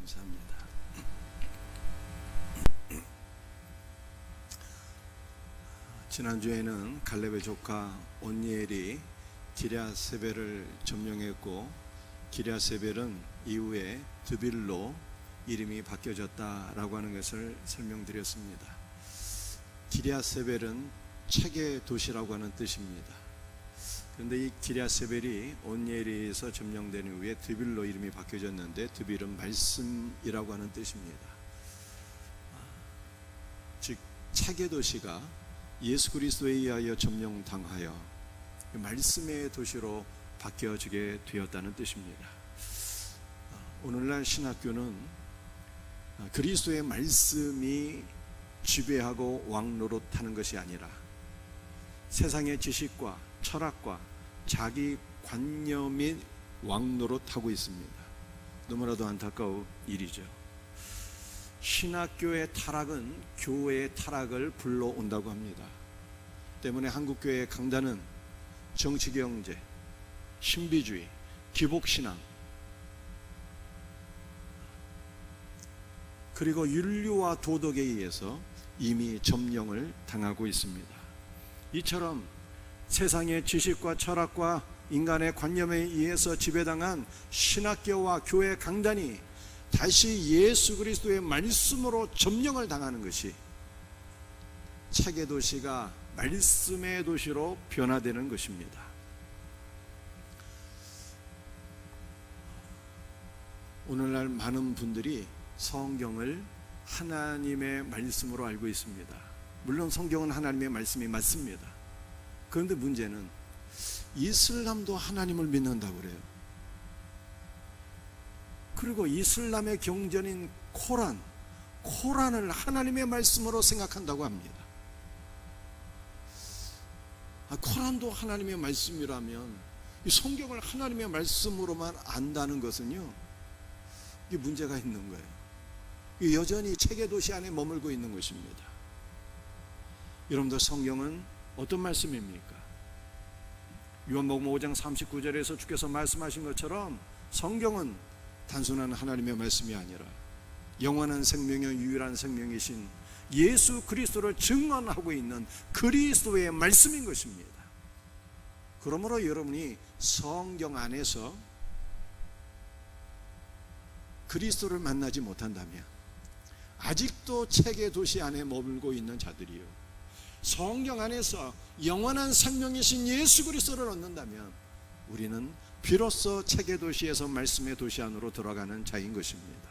감사합니다. 지난주에는 갈렙의 조카 온니엘이 기랴세벨을 점령했고, 기랴세벨은 이후에 드빌로 이름이 바뀌어졌다라고 하는 것을 설명드렸습니다. 기랴세벨은 책의 도시라고 하는 뜻입니다. 그런데 이 기랴세벨이 온니엘에서 점령된 이후에 드빌로 이름이 바뀌어졌는데, 드빌은 말씀이라고 하는 뜻입니다. 즉 책의 도시가 예수 그리스도에 의하여 점령당하여 말씀의 도시로 바뀌어지게 되었다는 뜻입니다. 오늘날 신학교는 그리스도의 말씀이 지배하고 왕노릇하는 것이 아니라 세상의 지식과 철학과 자기 관념이 왕노릇하고 있습니다. 너무나도 안타까운 일이죠. 신학교의 타락은 교회의 타락을 불러온다고 합니다. 때문에 한국교회의 강단은 정치경제, 신비주의, 기복신앙, 그리고 윤리와 도덕에 의해서 이미 점령을 당하고 있습니다. 이처럼 세상의 지식과 철학과 인간의 관념에 의해서 지배당한 신학교와 교회 강단이 다시 예수 그리스도의 말씀으로 점령을 당하는 것이 책의 도시가 말씀의 도시로 변화되는 것입니다. 오늘날 많은 분들이 성경을 하나님의 말씀으로 알고 있습니다. 물론 성경은 하나님의 말씀이 맞습니다. 그런데 문제는 이슬람도 하나님을 믿는다고 그래요. 그리고 이슬람의 경전인 코란을 하나님의 말씀으로 생각한다고 합니다. 코란도 하나님의 말씀이라면 이 성경을 하나님의 말씀으로만 안다는 것은요, 이게 문제가 있는 거예요. 여전히 책의 도시 안에 머물고 있는 것입니다. 여러분들, 성경은 어떤 말씀입니까? 요한복음 5장 39절에서 주께서 말씀하신 것처럼 성경은 단순한 하나님의 말씀이 아니라 영원한 생명의 유일한 생명이신 예수 그리스도를 증언하고 있는 그리스도의 말씀인 것입니다. 그러므로 여러분이 성경 안에서 그리스도를 만나지 못한다면, 아직도 책의 도시 안에 머물고 있는 자들이요, 성경 안에서 영원한 생명이신 예수 그리스도를 얻는다면 우리는 비로소 책의 도시에서 말씀의 도시 안으로 들어가는 자인 것입니다.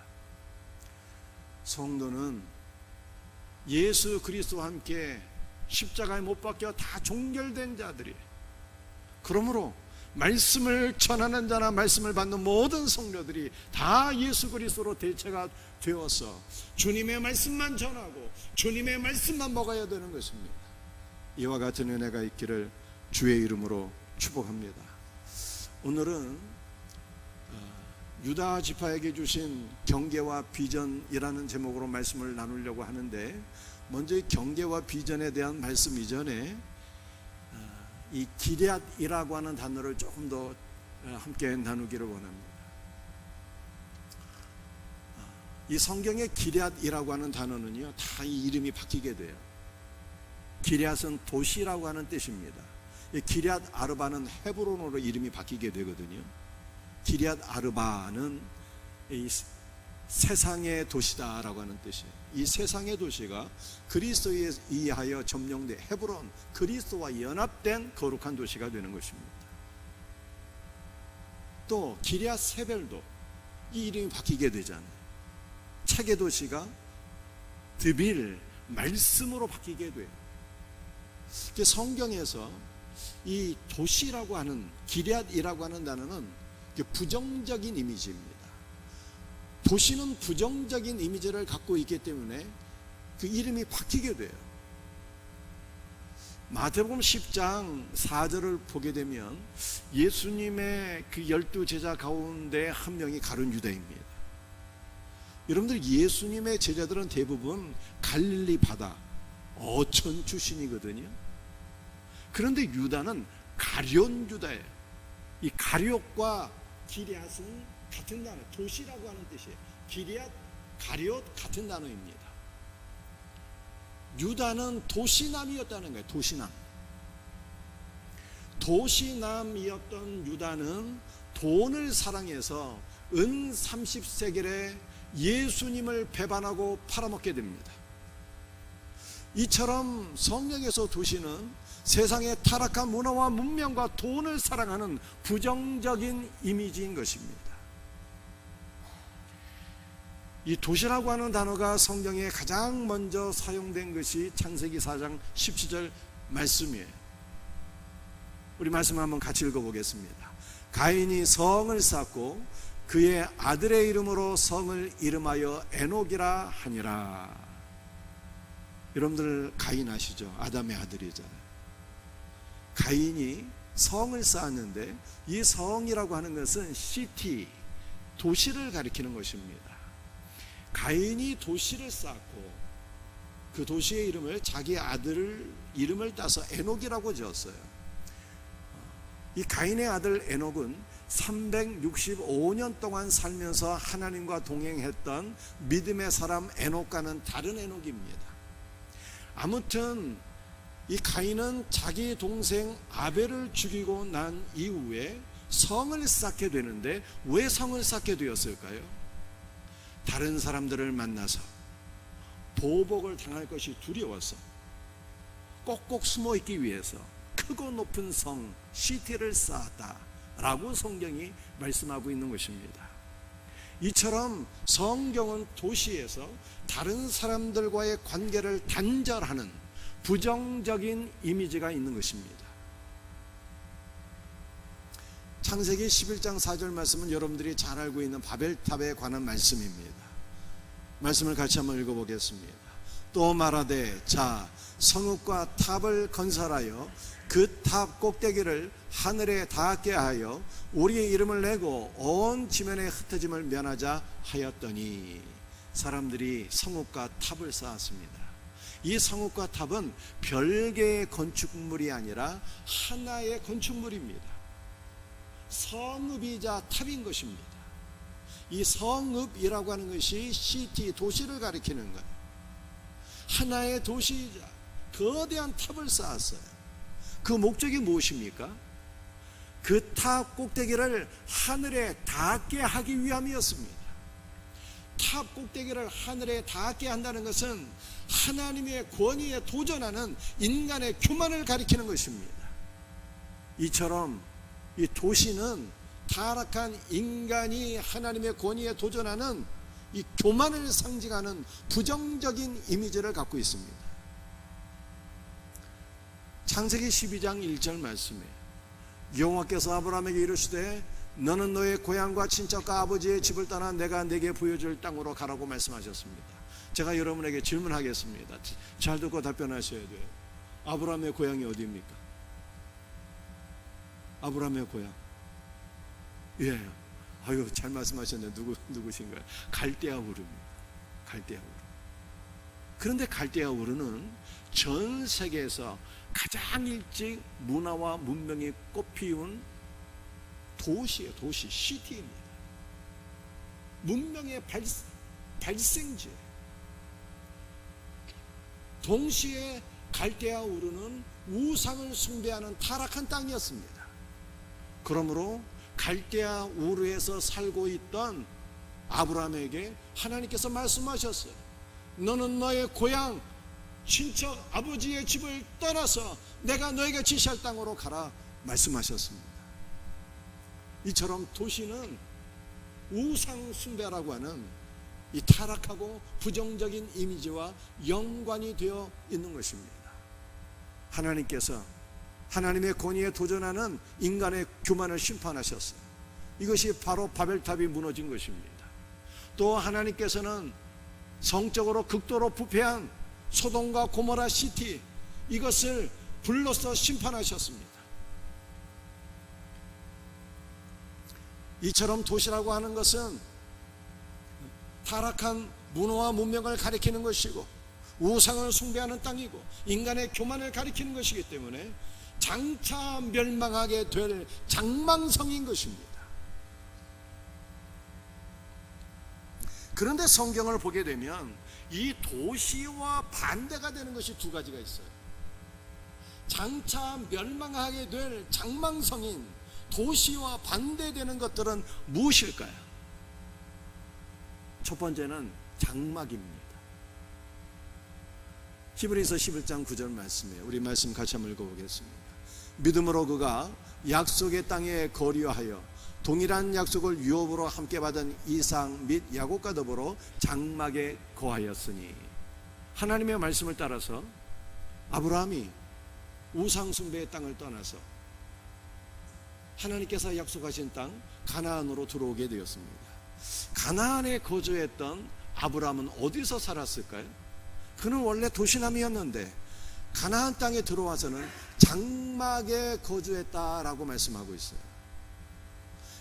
성도는 예수 그리스도와 함께 십자가에 못 박혀 다 종결된 자들이, 그러므로 말씀을 전하는 자나 말씀을 받는 모든 성도들이 다 예수 그리스도로 대체가 되어서 주님의 말씀만 전하고 주님의 말씀만 먹어야 되는 것입니다. 이와 같은 은혜가 있기를 주의 이름으로 축복합니다. 오늘은 유다 지파에게 주신 경계와 비전이라는 제목으로 말씀을 나누려고 하는데, 먼저 이 경계와 비전에 대한 말씀 이전에 이 기럇이라고 하는 단어를 조금 더 함께 나누기를 원합니다. 이 성경의 기럇이라고 하는 단어는요, 다 이 이름이 바뀌게 돼요. 기럇은 도시라고 하는 뜻입니다. 이 기럇 아르바는 헤브론으로 이름이 바뀌게 되거든요. 기럇 아르바는 이 세상의 도시다라고 하는 뜻이에요. 이 세상의 도시가 그리스도에 의하여 점령된 헤브론, 그리스도와 연합된 거룩한 도시가 되는 것입니다. 또 기럇세벨도 이 이름이 바뀌게 되잖아요. 책의 도시가 드빌, 말씀으로 바뀌게 돼요. 성경에서 이 도시라고 하는, 기럇이라고 하는 단어는 부정적인 이미지입니다. 도시는 부정적인 이미지를 갖고 있기 때문에 그 이름이 바뀌게 돼요. 마태복음 10장 4절을 보게 되면 예수님의 그 12제자 가운데 한 명이 가룟 유다입니다. 여러분들, 예수님의 제자들은 대부분 갈릴리 바다 어촌 출신이거든요. 그런데 유다는 가룟 유다예요. 이 가룟과 기럇은 같은 단어, 도시라고 하는 뜻이에요. 기럇, 가룟 같은 단어입니다. 유다는 도시남이었다는 거예요. 도시남이었던 유다는 돈을 사랑해서 은 30세겔에 예수님을 배반하고 팔아먹게 됩니다. 이처럼 성령에서 도시는 세상의 타락한 문화와 문명과 돈을 사랑하는 부정적인 이미지인 것입니다. 이 도시라고 하는 단어가 성경에 가장 먼저 사용된 것이 창세기 4장 17절 말씀이에요. 우리 말씀 한번 같이 읽어보겠습니다. 가인이 성을 쌓고 그의 아들의 이름으로 성을 이름하여 에녹이라 하니라. 여러분들 가인 아시죠? 아담의 아들이잖아요. 가인이 성을 쌓았는데 이 성이라고 하는 것은 시티, 도시를 가리키는 것입니다. 가인이 도시를 쌓고 그 도시의 이름을 자기 아들 이름을 따서 에녹이라고 지었어요. 이 가인의 아들 에녹은 365년 동안 살면서 하나님과 동행했던 믿음의 사람 에녹과는 다른 에녹입니다. 아무튼 이 가인은 자기 동생 아벨을 죽이고 난 이후에 성을 쌓게 되는데 왜 성을 쌓게 되었을까요? 다른 사람들을 만나서 보복을 당할 것이 두려워서 꼭꼭 숨어 있기 위해서 크고 높은 성, 시티를 쌓았다라고 성경이 말씀하고 있는 것입니다. 이처럼 성경은 도시에서 다른 사람들과의 관계를 단절하는 부정적인 이미지가 있는 것입니다. 창세기 11장 4절 말씀은 여러분들이 잘 알고 있는 바벨탑에 관한 말씀입니다. 말씀을 같이 한번 읽어보겠습니다. 또 말하되 자 성읍과 탑을 건설하여 그 탑 꼭대기를 하늘에 닿게 하여 우리의 이름을 내고 온 지면의 흩어짐을 면하자 하였더니 사람들이 성읍과 탑을 쌓았습니다. 이 성읍과 탑은 별개의 건축물이 아니라 하나의 건축물입니다. 성읍이자 탑인 것입니다. 이 성읍이라고 하는 것이 시티, 도시를 가리키는 거예요. 하나의 도시이자 거대한 탑을 쌓았어요. 그 목적이 무엇입니까? 그 탑 꼭대기를 하늘에 닿게 하기 위함이었습니다. 탑 꼭대기를 하늘에 닿게 한다는 것은 하나님의 권위에 도전하는 인간의 교만을 가리키는 것입니다. 이처럼 이 도시는 타락한 인간이 하나님의 권위에 도전하는 이 교만을 상징하는 부정적인 이미지를 갖고 있습니다. 창세기 12장 1절 말씀에 여호와께서 아브라함에게 이르시되 너는 너의 고향과 친척과 아버지의 집을 떠나 내가 네게 보여줄 땅으로 가라고 말씀하셨습니다. 제가 여러분에게 질문하겠습니다. 잘 듣고 답변하셔야 돼요. 아브라함의 고향이 어디입니까? 아브라함의 고향. 예. 아유, 잘 말씀하셨네. 누구신가요? 갈대아 우르입니다. 갈대아 우르. 그런데 갈대아 우르는 전 세계에서 가장 일찍 문화와 문명이 꽃피운 도시예요. 도시, 시티입니다. 문명의 발생지예요. 동시에 갈대아 우르는 우상을 숭배하는 타락한 땅이었습니다. 그러므로 갈대아 우르에서 살고 있던 아브라함에게 하나님께서 말씀하셨어요. 너는 너의 고향, 친척, 아버지의 집을 떠나서 내가 너에게 지시할 땅으로 가라 말씀하셨습니다. 이처럼 도시는 우상 숭배라고 하는 이 타락하고 부정적인 이미지와 연관이 되어 있는 것입니다. 하나님께서 하나님의 권위에 도전하는 인간의 교만을 심판하셨어요. 이것이 바로 바벨탑이 무너진 것입니다. 또 하나님께서는 성적으로 극도로 부패한 소돔과 고모라 시티, 이것을 불로써 심판하셨습니다. 이처럼 도시라고 하는 것은 타락한 문화와 문명을 가리키는 것이고 우상을 숭배하는 땅이고 인간의 교만을 가리키는 것이기 때문에 장차 멸망하게 될 장망성인 것입니다. 그런데 성경을 보게 되면 이 도시와 반대가 되는 것이 두 가지가 있어요. 장차 멸망하게 될 장망성인 도시와 반대되는 것들은 무엇일까요? 첫 번째는 장막입니다. 히브리서 11장 9절 말씀이에요. 우리 말씀 같이 한번 읽어보겠습니다. 믿음으로 그가 약속의 땅에 거류하여 동일한 약속을 유업으로 함께 받은 이삭 및 야곱과 더불어 장막에 거하였으니, 하나님의 말씀을 따라서 아브라함이 우상 숭배의 땅을 떠나서 하나님께서 약속하신 땅 가나안으로 들어오게 되었습니다. 가나안에 거주했던 아브라함은 어디서 살았을까요? 그는 원래 도시남이었는데 가나안 땅에 들어와서는 장막에 거주했다라고 말씀하고 있어요.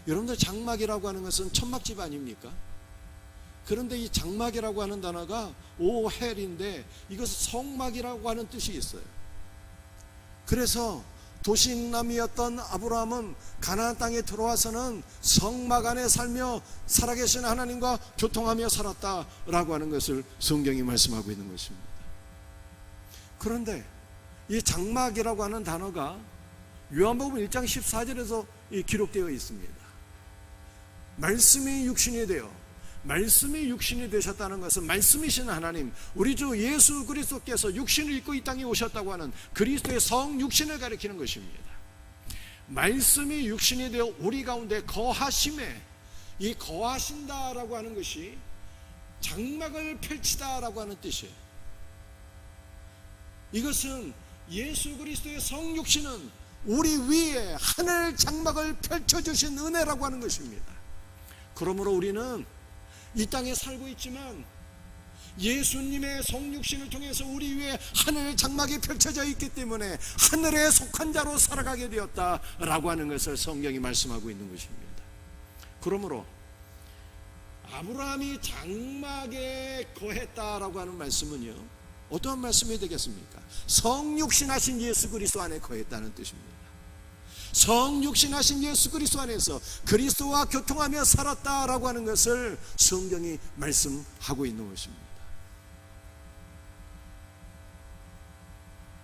여러분들, 장막이라고 하는 것은 천막집 아닙니까? 그런데 이 장막이라고 하는 단어가 오헬인데 이것은 성막이라고 하는 뜻이 있어요. 그래서 도시남이었던 아브라함은 가나안 땅에 들어와서는 성막 안에 살며 살아계신 하나님과 교통하며 살았다라고 하는 것을 성경이 말씀하고 있는 것입니다. 그런데 이 장막이라고 하는 단어가 요한복음 1장 14절에서 기록되어 있습니다. 말씀이 육신이 되어, 말씀이 육신이 되셨다는 것은 말씀이신 하나님, 우리 주 예수 그리스도께서 육신을 입고 이 땅에 오셨다고 하는 그리스도의 성육신을 가리키는 것입니다. 말씀이 육신이 되어 우리 가운데 거하심에, 이 거하신다라고 하는 것이 장막을 펼치다라고 하는 뜻이에요. 이것은 예수 그리스도의 성육신은 우리 위에 하늘 장막을 펼쳐주신 은혜라고 하는 것입니다. 그러므로 우리는 이 땅에 살고 있지만 예수님의 성육신을 통해서 우리 위에 하늘 장막이 펼쳐져 있기 때문에 하늘에 속한 자로 살아가게 되었다라고 하는 것을 성경이 말씀하고 있는 것입니다. 그러므로 아브라함이 장막에 거했다라고 하는 말씀은요, 어떠한 말씀이 되겠습니까? 성육신하신 예수 그리스도 안에 거했다는 뜻입니다. 성육신하신 예수 그리스도 안에서 그리스도와 교통하며 살았다라고 하는 것을 성경이 말씀하고 있는 것입니다.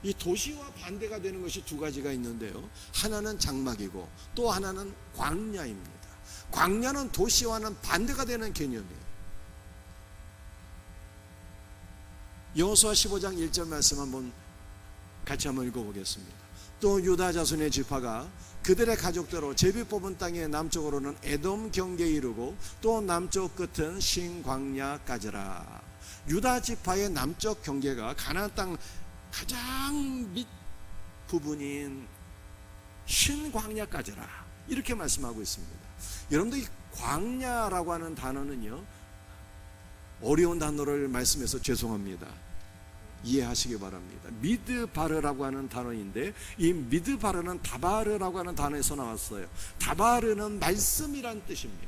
이 도시와 반대가 되는 것이 두 가지가 있는데요, 하나는 장막이고 또 하나는 광야입니다. 광야는 도시와는 반대가 되는 개념이에요. 여호수아 15장 1절 말씀 같이 한번 읽어보겠습니다. 또 유다 자손의 지파가 그들의 가족대로 제비 뽑은 땅의 남쪽으로는 에돔 경계에 이르고 또 남쪽 끝은 신광야까지라. 유다 지파의 남쪽 경계가 가나안 땅 가장 밑 부분인 신광야까지라, 이렇게 말씀하고 있습니다. 여러분들, 이 광야라고 하는 단어는요, 어려운 단어를 말씀해서 죄송합니다. 이해하시기 바랍니다. 미드바르라고 하는 단어인데 이 미드바르는 다바르라고 하는 단어에서 나왔어요. 다바르는 말씀이란 뜻입니다.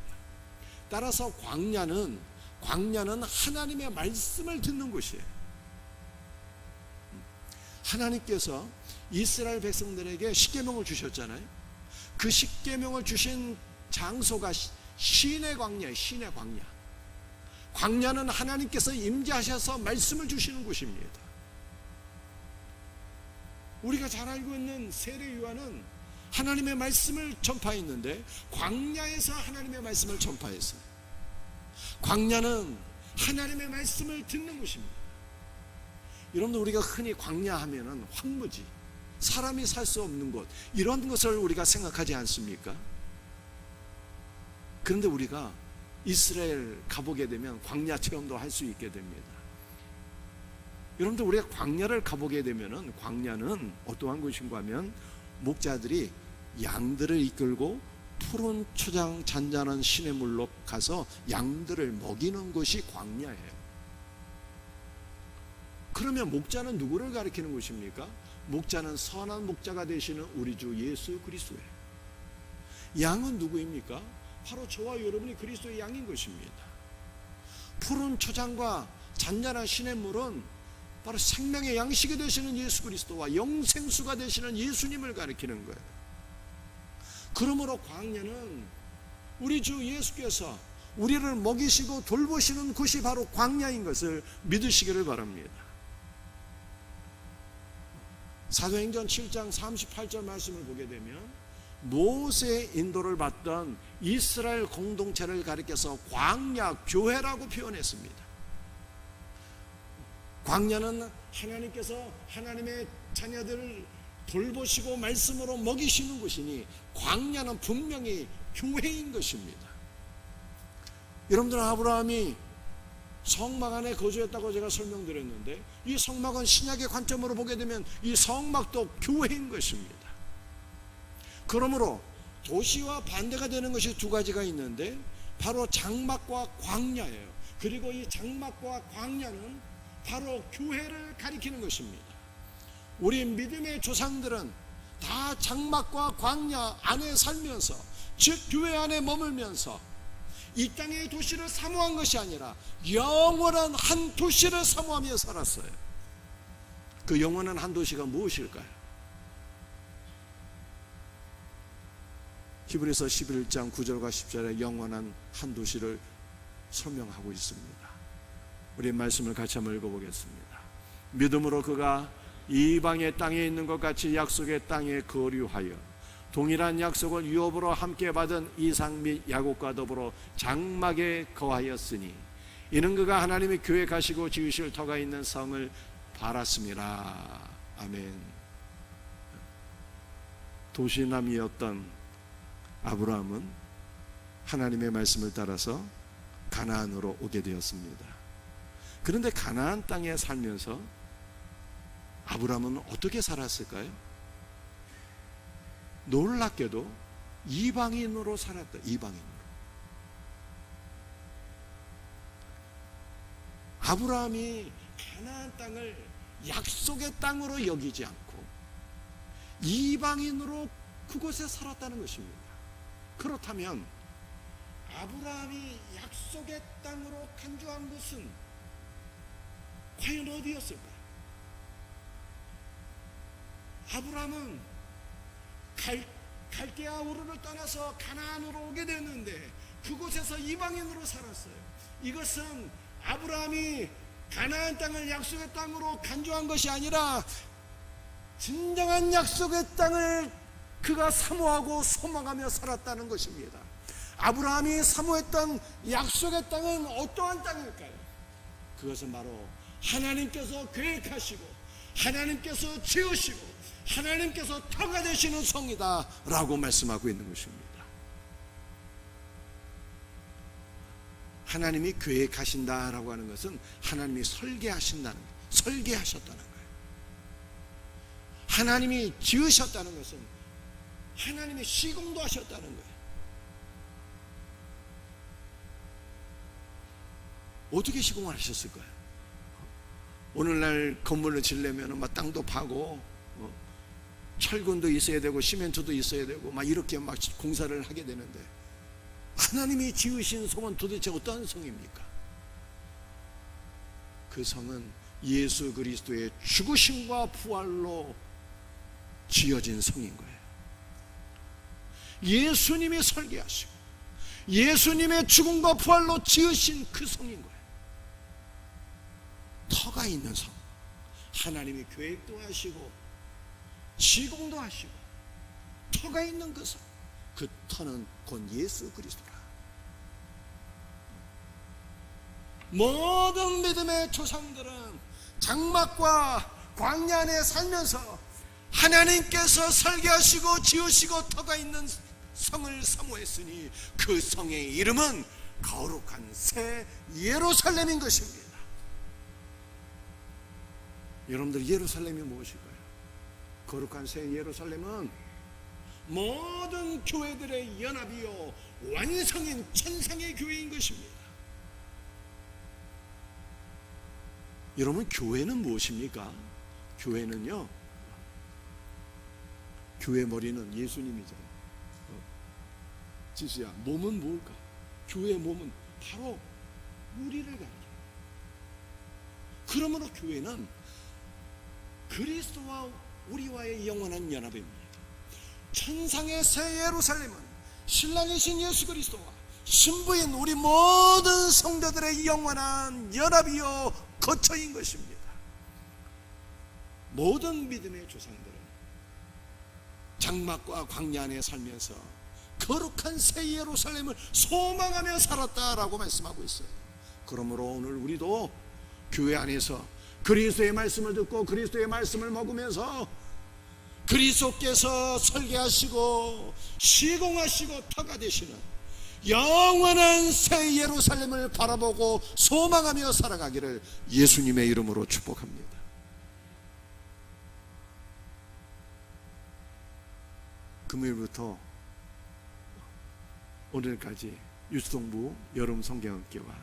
따라서 광야는 하나님의 말씀을 듣는 곳이에요. 하나님께서 이스라엘 백성들에게 십계명을 주셨잖아요. 그 십계명을 주신 장소가 신의 광야예요. 신의 광야. 광야는 하나님께서 임재하셔서 말씀을 주시는 곳입니다. 우리가 잘 알고 있는 세례요한은 하나님의 말씀을 전파했는데 광야에서 하나님의 말씀을 전파했어요. 광야는 하나님의 말씀을 듣는 곳입니다. 여러분들, 우리가 흔히 광야 하면은 황무지, 사람이 살 수 없는 곳, 이런 것을 우리가 생각하지 않습니까? 그런데 우리가 이스라엘 가보게 되면 광야 체험도 할 수 있게 됩니다. 여러분들, 우리가 광야를 가보게 되면은 광야는 어떠한 곳인가 하면 목자들이 양들을 이끌고 푸른 초장 잔잔한 시냇물로 가서 양들을 먹이는 것이 광야예요. 그러면 목자는 누구를 가리키는 것입니까? 목자는 선한 목자가 되시는 우리 주 예수 그리스도예요. 양은 누구입니까? 바로 저와 여러분이 그리스도의 양인 것입니다. 푸른 초장과 잔잔한 시냇물은 바로 생명의 양식이 되시는 예수 그리스도와 영생수가 되시는 예수님을 가리키는 거예요. 그러므로 광야는 우리 주 예수께서 우리를 먹이시고 돌보시는 곳이 바로 광야인 것을 믿으시기를 바랍니다. 사도행전 7장 38절 말씀을 보게 되면 모세의 인도를 받던 이스라엘 공동체를 가리켜서 광야 교회라고 표현했습니다. 광야는 하나님께서 하나님의 자녀들을 돌보시고 말씀으로 먹이시는 곳이니 광야는 분명히 교회인 것입니다. 여러분들, 아브라함이 성막 안에 거주했다고 제가 설명드렸는데, 이 성막은 신약의 관점으로 보게 되면 이 성막도 교회인 것입니다. 그러므로 도시와 반대가 되는 것이 두 가지가 있는데 바로 장막과 광야예요. 그리고 이 장막과 광야는 바로 교회를 가리키는 것입니다. 우리 믿음의 조상들은 다 장막과 광야 안에 살면서, 즉 교회 안에 머물면서 이 땅의 도시를 사모한 것이 아니라 영원한 한 도시를 사모하며 살았어요. 그 영원한 한 도시가 무엇일까요? 히브리서 11장 9절과 10절에 영원한 한 도시를 설명하고 있습니다. 우리 말씀을 같이 한번 읽어보겠습니다. 믿음으로 그가 이방의 땅에 있는 것 같이 약속의 땅에 거류하여 동일한 약속을 유업으로 함께 받은 이삭 및 야곱과 더불어 장막에 거하였으니 이는 그가 하나님의 교회 가시고 지으실 터가 있는 성을 바랐음이라. 아멘. 도시남이었던 아브라함은 하나님의 말씀을 따라서 가나안으로 오게 되었습니다. 그런데 가나안 땅에 살면서 아브라함은 어떻게 살았을까요? 놀랍게도 이방인으로 살았다. 이방인으로. 아브라함이 가나안 땅을 약속의 땅으로 여기지 않고 이방인으로 그곳에 살았다는 것입니다. 그렇다면 아브라함이 약속의 땅으로 간주한 곳은 과연 어디였을까? 아브라함은 갈대아 우르를 떠나서 가나안으로 오게 됐는데 그곳에서 이방인으로 살았어요. 이것은 아브라함이 가나안 땅을 약속의 땅으로 간주한 것이 아니라 진정한 약속의 땅을 그가 사모하고 소망하며 살았다는 것입니다. 아브라함이 사모했던 약속의 땅은 어떠한 땅일까요? 그것은 바로 하나님께서 계획하시고 하나님께서 지으시고 하나님께서 터가 되시는 성이다 라고 말씀하고 있는 것입니다. 하나님이 계획하신다라고 하는 것은 하나님이 설계하신다는 거예요. 설계하셨다는 거예요. 하나님이 지으셨다는 것은 하나님이 시공도 하셨다는 거예요. 어떻게 시공을 하셨을까요? 오늘날 건물을 지으려면 막 땅도 파고 철근도 있어야 되고 시멘트도 있어야 되고 막 이렇게 막 공사를 하게 되는데 하나님이 지으신 성은 도대체 어떤 성입니까? 그 성은 예수 그리스도의 죽으심과 부활로 지어진 성인 거예요. 예수님이 설계하시고 예수님의 죽음과 부활로 지으신 그 성인 거예요. 터가 있는 성. 하나님이 계획도 하시고 시공도 하시고 터가 있는 그 성. 그 터는 곧 예수 그리스도라. 모든 믿음의 조상들은 장막과 광야 안에 살면서 하나님께서 설계하시고 지으시고 터가 있는 성을 사모했으니 그 성의 이름은 거룩한 새 예루살렘인 것입니다. 여러분들, 예루살렘이 무엇일까요? 거룩한 새 예루살렘은 모든 교회들의 연합이요 완성인 천상의 교회인 것입니다. 여러분, 교회는 무엇입니까? 교회는요, 교회 머리는 예수님이잖아요. 지수야, 몸은 뭘까? 교회의 몸은 바로 우리를 가리켜요. 그러므로 교회는 그리스도와 우리와의 영원한 연합입니다. 천상의 새 예루살렘은 신랑이신 예수 그리스도와 신부인 우리 모든 성도들의 영원한 연합이요 거처인 것입니다. 모든 믿음의 조상들은 장막과 광야 안에 살면서 거룩한 새 예루살렘을 소망하며 살았다라고 말씀하고 있어요. 그러므로 오늘 우리도 교회 안에서 그리스도의 말씀을 듣고 그리스도의 말씀을 먹으면서 그리스도께서 설계하시고 시공하시고 터가 되시는 영원한 새 예루살렘을 바라보고 소망하며 살아가기를 예수님의 이름으로 축복합니다. 금요일부터 오늘까지 유수동부 여름 성경학교가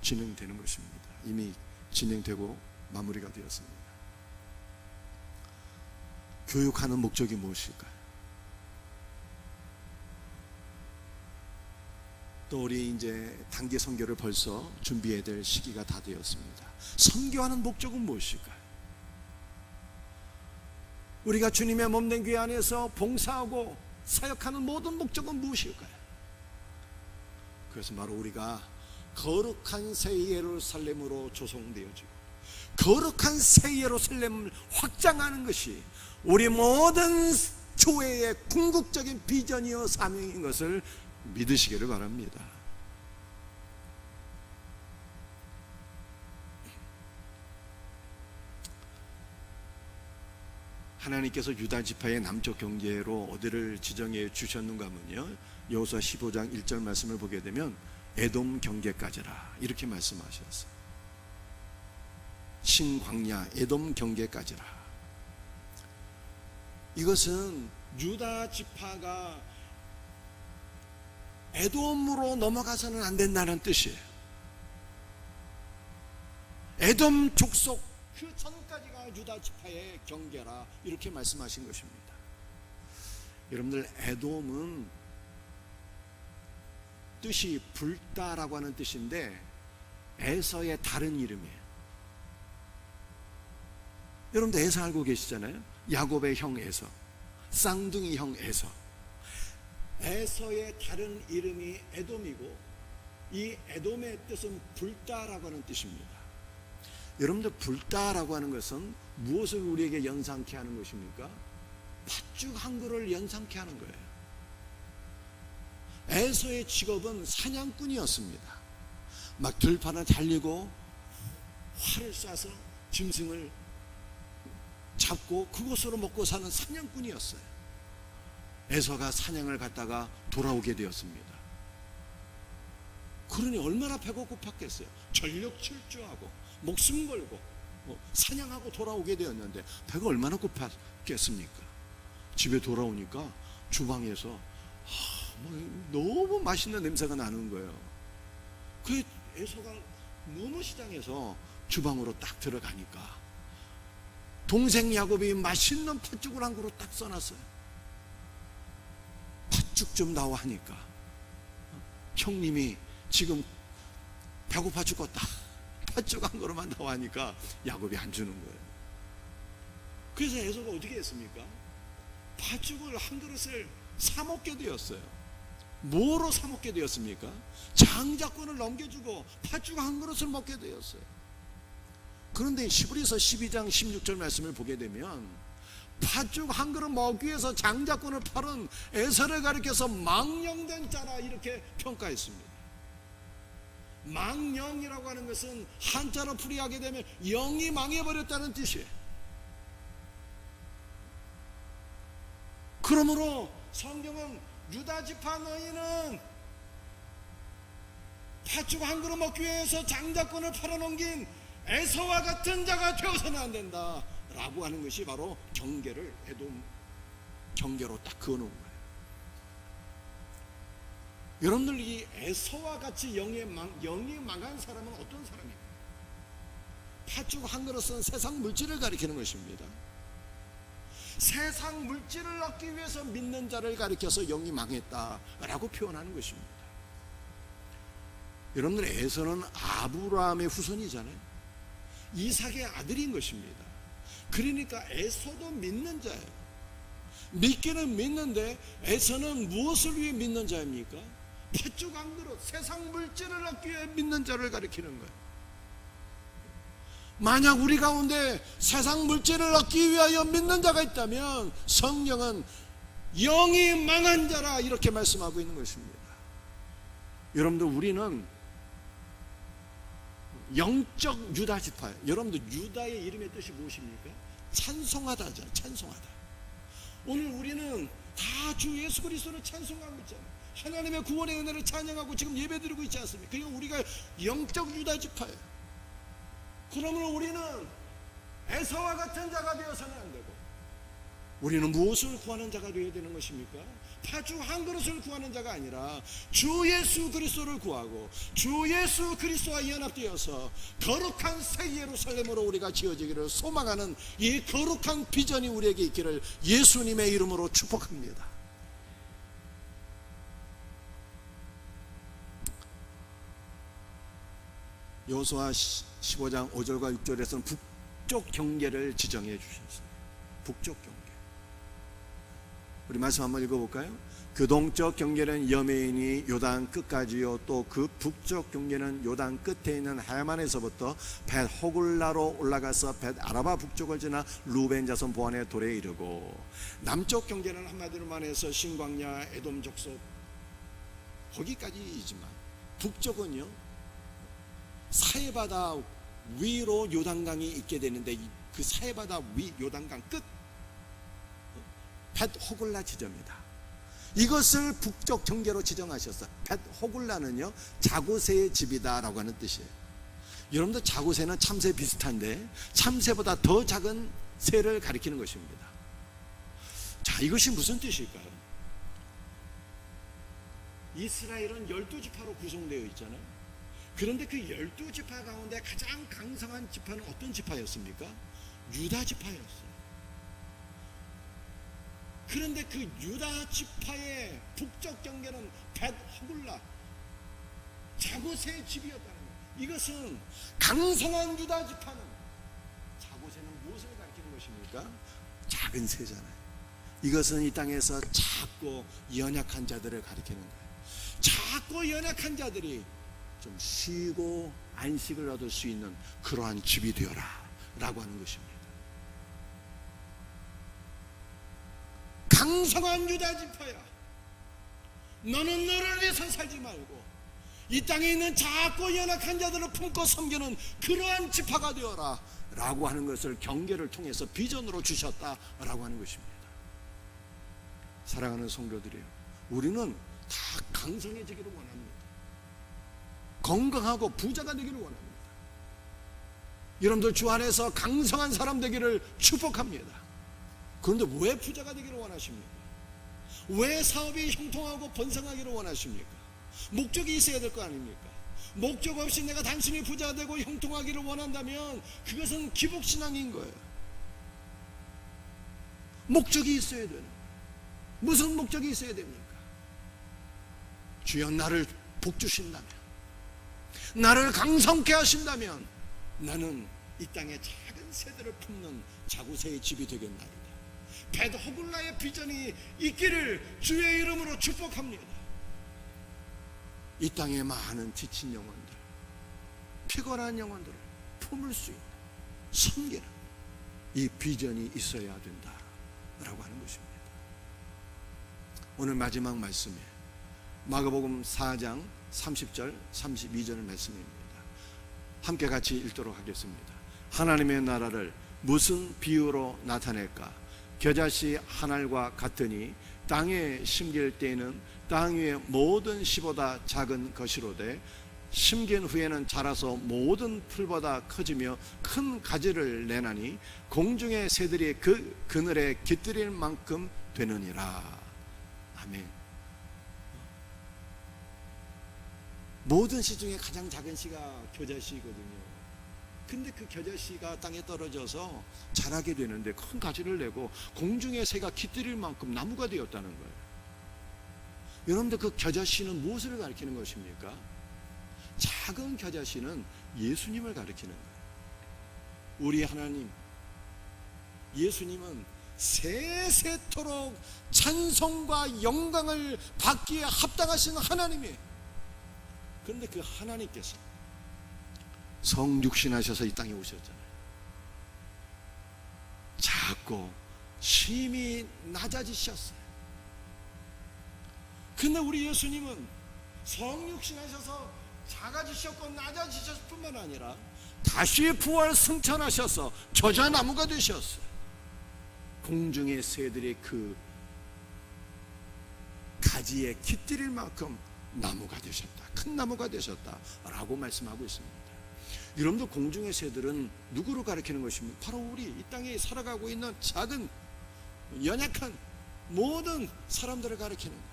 진행되는 것입니다. 이미 진행되고 마무리가 되었습니다. 교육하는 목적이 무엇일까요? 또 우리 이제 단기 선교를 벌써 준비해야 될 시기가 다 되었습니다. 선교하는 목적은 무엇일까요? 우리가 주님의 몸된 교회 안에서 봉사하고 사역하는 모든 목적은 무엇일까요? 그래서 바로 우리가 거룩한 새 예루살렘으로 조성되어지고 거룩한 새 예루살렘을 확장하는 것이 우리 모든 교회의 궁극적인 비전이요 사명인 것을 믿으시기를 바랍니다. 하나님께서 유다 지파의 남쪽 경계로 어디를 지정해 주셨는가 하면요, 여호수아 15장 1절 말씀을 보게 되면 에돔 경계까지라 이렇게 말씀하셨어요. 신광야 에돔 경계까지라. 이것은 유다 지파가 에돔으로 넘어가서는 안 된다는 뜻이에요. 에돔 족속 그 전까지가 유다 지파의 경계라 이렇게 말씀하신 것입니다. 여러분들, 에돔은 뜻이 불다라고 하는 뜻인데 에서의 다른 이름이에요. 여러분들 에서 알고 계시잖아요. 야곱의 형 에서, 쌍둥이 형 에서. 에서의 다른 이름이 에돔이고 이 에돔의 뜻은 불다라고 하는 뜻입니다. 여러분들, 불다라고 하는 것은 무엇을 우리에게 연상케 하는 것입니까? 팥죽 한 그릇을 연상케 하는 거예요. 에서의 직업은 사냥꾼이었습니다. 막 들판을 달리고 활을 쏴서 짐승을 잡고 그것으로 먹고 사는 사냥꾼이었어요. 에서가 사냥을 갔다가 돌아오게 되었습니다. 그러니 얼마나 배가 고팠겠어요. 전력 질주하고 목숨 걸고 사냥하고 돌아오게 되었는데 배가 얼마나 고팠겠습니까? 집에 돌아오니까 주방에서 너무 맛있는 냄새가 나는 거예요. 그 에서가 너무 시장에서 주방으로 딱 들어가니까 동생 야곱이 맛있는 팥죽을 한 그릇 딱 써놨어요. 팥죽 좀 나와 하니까 형님이 지금 배고파 죽겠다, 팥죽 한 그릇만 나와 하니까 야곱이 안 주는 거예요. 그래서 에서가 어떻게 했습니까? 팥죽을 한 그릇을 사 먹게 되었어요. 뭐로 사 먹게 되었습니까? 장자권을 넘겨주고 팥죽 한 그릇을 먹게 되었어요. 그런데 히브리서 12장 16절 말씀을 보게 되면 팥죽 한 그릇 먹기 위해서 장자권을 팔은 에서를 가리켜서 망령된 자라 이렇게 평가했습니다. 망령이라고 하는 것은 한자로 풀이하게 되면 영이 망해버렸다는 뜻이에요. 그러므로 성경은 유다 지파 너희는 팥죽 한 그릇 먹기 위해서 장자권을 팔아넘긴 에서와 같은 자가 되어서는 안 된다 라고 하는 것이 바로 경계를 에돔 경계로 딱 그어놓은 거예요. 여러분들, 이 에서와 같이 영이 망한 사람은 어떤 사람입니까? 팥죽 한 그릇은 세상 물질을 가리키는 것입니다. 세상 물질을 얻기 위해서 믿는 자를 가리켜서 영이 망했다라고 표현하는 것입니다. 여러분들, 에서는 아브라함의 후손이잖아요. 이삭의 아들인 것입니다. 그러니까 에서도 믿는 자예요. 믿기는 믿는데 에서는 무엇을 위해 믿는 자입니까? 팥죽 한 그릇, 세상 물질을 얻기 위해 믿는 자를 가리키는 거예요. 만약 우리 가운데 세상 물질을 얻기 위하여 믿는 자가 있다면 성경은 영이 망한 자라 이렇게 말씀하고 있는 것입니다. 여러분들, 우리는 영적 유다 지파예요. 여러분들, 유다의 이름의 뜻이 무엇입니까? 찬송하다죠. 찬송하다. 오늘 우리는 다 주 예수 그리스도를 찬송하고 있잖아요. 하나님의 구원의 은혜를 찬양하고 지금 예배드리고 있지 않습니까? 그러니까 우리가 영적 유다 지파예요. 그러므로 우리는 에사와 같은 자가 되어서는 안 되고, 우리는 무엇을 구하는 자가 되어야 되는 것입니까? 팥죽 한 그릇을 구하는 자가 아니라 주 예수 그리스도를 구하고 주 예수 그리스도와 연합되어서 거룩한 새 예루살렘으로 우리가 지어지기를 소망하는 이 거룩한 비전이 우리에게 있기를 예수님의 이름으로 축복합니다. 여호수아 15장 5절과 6절에서는 북쪽 경계를 지정해 주셨어요. 북쪽 경계. 우리 말씀 한번 읽어볼까요? 그 동쪽 경계는 여메인이 요단 끝까지요, 또 그 북쪽 경계는 요단 끝에 있는 해만에서부터 벳 호굴라로 올라가서 벳 아라바 북쪽을 지나 루벤 자손 보안의 돌에 이르고, 남쪽 경계는 한마디로 말해서 신광야 에돔 족속 거기까지이지만 북쪽은요 사해바다 위로 요단강이 있게 되는데, 그 사해바다 위 요단강 끝 벳 호굴라 지점이다. 이것을 북쪽 경계로 지정하셨어. 벳 호굴라는요 자구새의 집이다 라고 하는 뜻이에요. 여러분들, 자구새는 참새 비슷한데 참새보다 더 작은 새를 가리키는 것입니다. 자, 이것이 무슨 뜻일까요? 이스라엘은 12지파로 구성되어 있잖아요. 그런데 그 12지파 가운데 가장 강성한 지파는 어떤 지파였습니까? 유다 지파였어요. 그런데 그 유다 지파의 북쪽 경계는 벳 호굴라, 자고새의 집이었다는 거예요. 이것은 강성한 유다 지파는, 자고새는 무엇을 가리키는 것입니까? 작은 새잖아요. 이것은 이 땅에서 작고 연약한 자들을 가리키는 거예요. 작고 연약한 자들이 좀 쉬고 안식을 얻을 수 있는 그러한 집이 되어라 라고 하는 것입니다. 강성한 유다 지파야, 너는 너를 위해서 살지 말고 이 땅에 있는 작고 연약한 자들을 품고 섬기는 그러한 지파가 되어라 라고 하는 것을 경계를 통해서 비전으로 주셨다라고 하는 것입니다. 사랑하는 성도들이요, 우리는 다 강성해지기를 원합니다. 건강하고 부자가 되기를 원합니다. 여러분들, 주 안에서 강성한 사람 되기를 축복합니다. 그런데 왜 부자가 되기를 원하십니까? 왜 사업이 형통하고 번성하기를 원하십니까? 목적이 있어야 될 거 아닙니까? 목적 없이 내가 단순히 부자 되고 형통하기를 원한다면 그것은 기복신앙인 거예요. 목적이 있어야 되는 거예요. 무슨 목적이 있어야 됩니까? 주여, 나를 복주신다면, 나를 강성케 하신다면 나는 이 땅에 작은 새들을 품는 자구새의 집이 되겠나이다. 벳 호굴라의 비전이 있기를 주의 이름으로 축복합니다. 이 땅에 많은 지친 영혼들, 피곤한 영혼들을 품을 수 있는, 섬기는 이 비전이 있어야 된다라고 하는 것입니다. 오늘 마지막 말씀에 마가복음 4장 30절 32절 말씀입니다. 함께 같이 읽도록 하겠습니다. 하나님의 나라를 무슨 비유로 나타낼까? 겨자씨 한 알과 같으니 땅에 심길 때에는 땅 위의 모든 씨보다 작은 것이로되 심긴 후에는 자라서 모든 풀보다 커지며 큰 가지를 내나니 공중의 새들이 그 그늘에 깃들일 만큼 되느니라. 아멘. 모든 씨 중에 가장 작은 씨가 겨자씨거든요. 근데 그 겨자씨가 땅에 떨어져서 자라게 되는데 큰 가지를 내고 공중의 새가 깃들일 만큼 나무가 되었다는 거예요. 여러분들, 그 겨자씨는 무엇을 가리키는 것입니까? 작은 겨자씨는 예수님을 가리키는 거예요. 우리 하나님, 예수님은 세세토록 찬송과 영광을 받기에 합당하신 하나님이, 그런데 그 하나님께서 성육신하셔서 이 땅에 오셨잖아요. 작고 심히 낮아지셨어요. 근데 우리 예수님은 성육신하셔서 작아지셨고 낮아지셨을 뿐만 아니라 다시 부활 승천하셔서 저자나무가 되셨어요. 공중의 새들이 그 가지에 깃들일 만큼 나무가 되셨다, 큰 나무가 되셨다 라고 말씀하고 있습니다. 여러분들, 공중의 새들은 누구를 가리키는 것입니까? 바로 우리 이 땅에 살아가고 있는 작은 연약한 모든 사람들을 가리키는 거예요.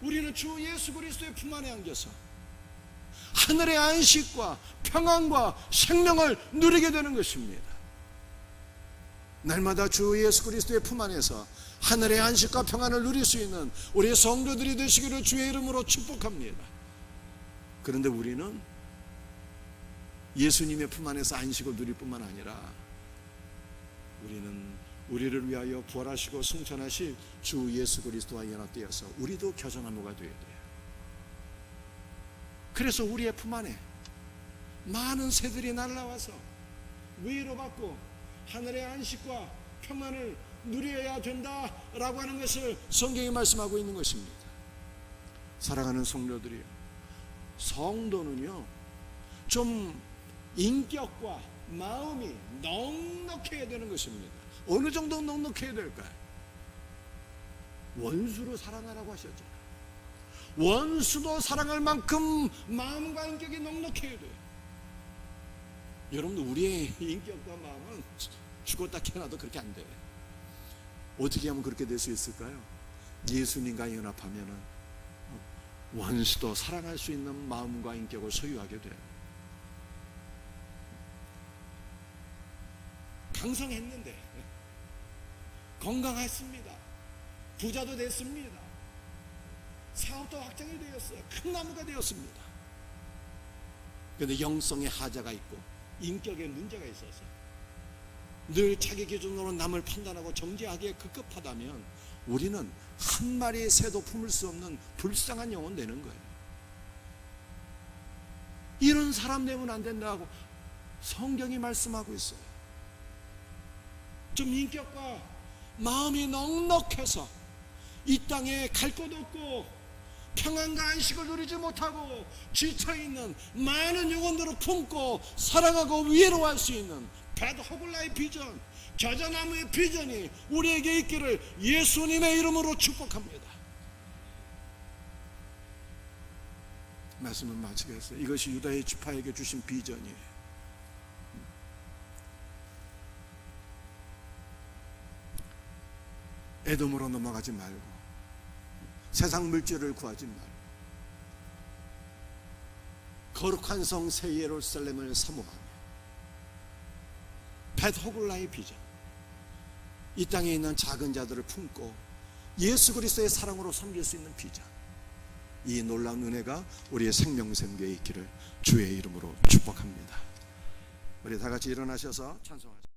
우리는 주 예수 그리스도의 품 안에 안겨서 하늘의 안식과 평안과 생명을 누리게 되는 것입니다. 날마다 주 예수 그리스도의 품 안에서 하늘의 안식과 평안을 누릴 수 있는 우리의 성도들이 되시기를 주의 이름으로 축복합니다. 그런데 우리는 예수님의 품 안에서 안식을 누릴 뿐만 아니라 우리는 우리를 위하여 부활하시고 승천하실 주 예수 그리스도와 연합되어서 우리도 겨자나무가 되어야 돼요. 그래서 우리의 품 안에 많은 새들이 날아와서 위로받고 하늘의 안식과 평안을 누려야 된다라고 하는 것을 성경이 말씀하고 있는 것입니다. 사랑하는 성도들이요, 성도는요 좀 인격과 마음이 넉넉해야 되는 것입니다. 어느 정도 넉넉해야 될까요? 원수로 사랑하라고 하셨잖아요. 원수도 사랑할 만큼 마음과 인격이 넉넉해야 돼요. 여러분들, 우리의 인격과 마음은 죽었다 깨어나도 그렇게 안 돼요. 어떻게 하면 그렇게 될 수 있을까요? 예수님과 연합하면은 원수도 사랑할 수 있는 마음과 인격을 소유하게 돼요. 강성했는데 건강했습니다. 부자도 됐습니다. 사업도 확장이 되었어요. 큰 나무가 되었습니다. 그런데 영성의 하자가 있고 인격에 문제가 있어서 늘 자기 기준으로 남을 판단하고 정죄하기에 급급하다면 우리는 한 마리의 새도 품을 수 없는 불쌍한 영혼 되는 거예요. 이런 사람 되면 안 된다고 성경이 말씀하고 있어요. 좀 인격과 마음이 넉넉해서 이 땅에 갈 곳 없고 평안과 안식을 누리지 못하고 지쳐있는 많은 영혼들을 품고 사랑하고 위로할 수 있는 벳호글라의 비전, 겨자나무의 비전이 우리에게 있기를 예수님의 이름으로 축복합니다. 말씀을 마치겠어요. 이것이 유다의 지파에게 주신 비전이에요. 에돔으로 넘어가지 말고 세상 물질을 구하지 말고 거룩한 성 새 예루살렘을 사모하며 벳호글라의 비전, 이 땅에 있는 작은 자들을 품고 예수 그리스도의 사랑으로 섬길 수 있는 비전, 이 놀라운 은혜가 우리의 생명샘교에 있기를 주의 이름으로 축복합니다. 우리 다 같이 일어나셔서 찬송하시죠.